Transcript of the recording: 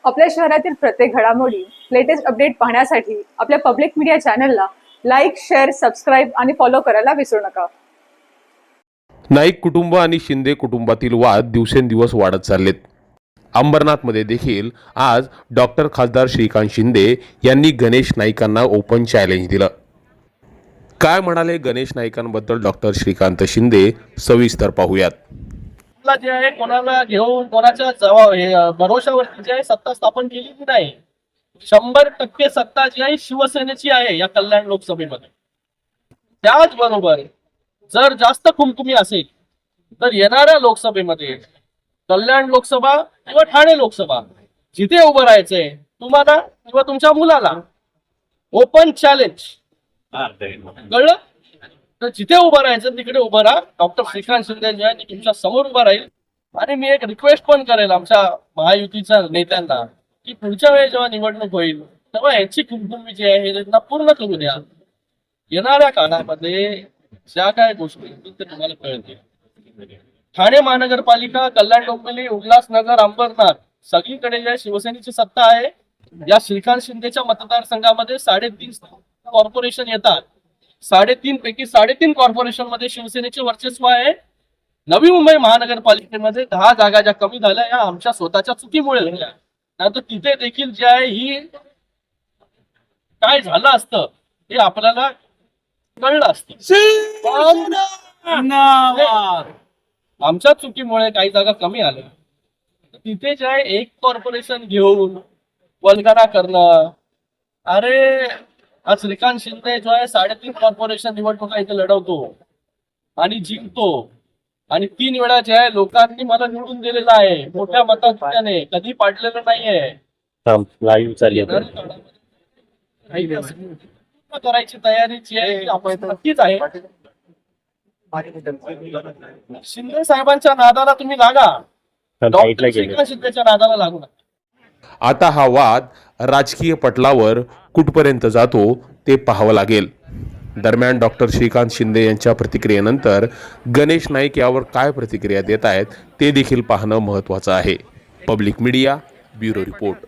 आपल्या शहरातील प्रत्येक घडामोडी लेटेस्ट अपडेट पाहण्यासाठी आपल्या पब्लिक मीडिया चॅनलला लाईक, शेअर, सबस्क्राईब आणि फॉलो करायला विसरू नका. नाईक कुटुंब आणि शिंदे कुटुंबातील वाद दिवसेंदिवस वाढत चाललेत. अंबरनाथमध्ये देखील आज डॉक्टर खासदार श्रीकांत शिंदे यांनी गणेश नाईकांना ओपन चॅलेंज दिलं. काय म्हणाले गणेश नाईकांबद्दल डॉक्टर श्रीकांत शिंदे, सविस्तर पाहूयात. जे आहे कोणाला घेऊन कोणाच्या भरोशावरती जे आहे सत्ता स्थापन केलेली नाही. 100% सत्ता जी आहे शिवसेनेची आहे या कल्याण लोकसभेमध्ये. त्याचबरोबर जर जास्त कुमकुमी असेल तर येणाऱ्या लोकसभेमध्ये कल्याण लोकसभा किंवा ठाणे लोकसभा जिथे उभं राहायचंय तुम्हाला किंवा तुमच्या मुलाला ओपन चॅलेंज, कळलं? तर जिथे उभं राहायचं तिकडे उभं राहा. डॉक्टर श्रीकांत शिंदे जे आहे तुमच्या समोर उभं राहील. आणि मी एक रिक्वेस्ट पण करेल आमच्या महायुतीच्या नेत्यांना की पुढच्या वेळी जेव्हा निवडणूक होईल तेव्हा यांची कुमकुमी जी आहे त्यांना पूर्ण करू द्या. येणाऱ्या काळामध्ये ज्या काय गोष्टी ते तुम्हाला कळतील. ठाणे महानगरपालिका, कल्याण डोंबिवली, उल्हासनगर, अंबरनाथ सगळीकडे ज्या शिवसेनेची सत्ता आहे. या श्रीकांत शिंदेच्या मतदारसंघामध्ये 3.5 कॉर्पोरेशन येतात. 3.5 पैकी 3.5 कॉर्पोरेशन मध्ये शिवसेनेचे वर्चस्व आहे. नवी मुंबई महानगरपालिकेमध्ये 10 जागा ज्या कमी झाल्या या आमच्या स्वतःच्या चुकीमुळे झाल्या. नाहीतर तिथे देखील जे आहे ही काय झालं असतं हे आपल्याला कळलं असतं. आमच्या चुकीमुळे काही जागा कमी आल्या. तिथे जे आहे एक कॉर्पोरेशन घेऊन वल्गना करणं. अरे आज श्रीकांत शिंदे जो आहे 3.5 कॉर्पोरेशन निवडणुका इथे लढवतो आणि जिंकतो. आणि 3 वेळा जे आहे लोकांनी मला निवडून दिलेला आहे मोठ्या मताने, कधी पाडलेलं नाहीये. करायची तयारी जी आहे आपण नक्कीच आहे. शिंदे साहेबांच्या नादाला तुम्ही लागा, श्रीकांत शिंदेच्या नादाला लागू नका. आता हा वाद राजकीय पटलावर कुठपर्यंत जातो ते पाहावं लागेल. दरम्यान डॉक्टर श्रीकांत शिंदे यांच्या प्रतिक्रियेनंतर गणेश नाईक यावर काय प्रतिक्रिया देत आहेत ते देखील पाहणं महत्त्वाचं आहे. Public media bureau report.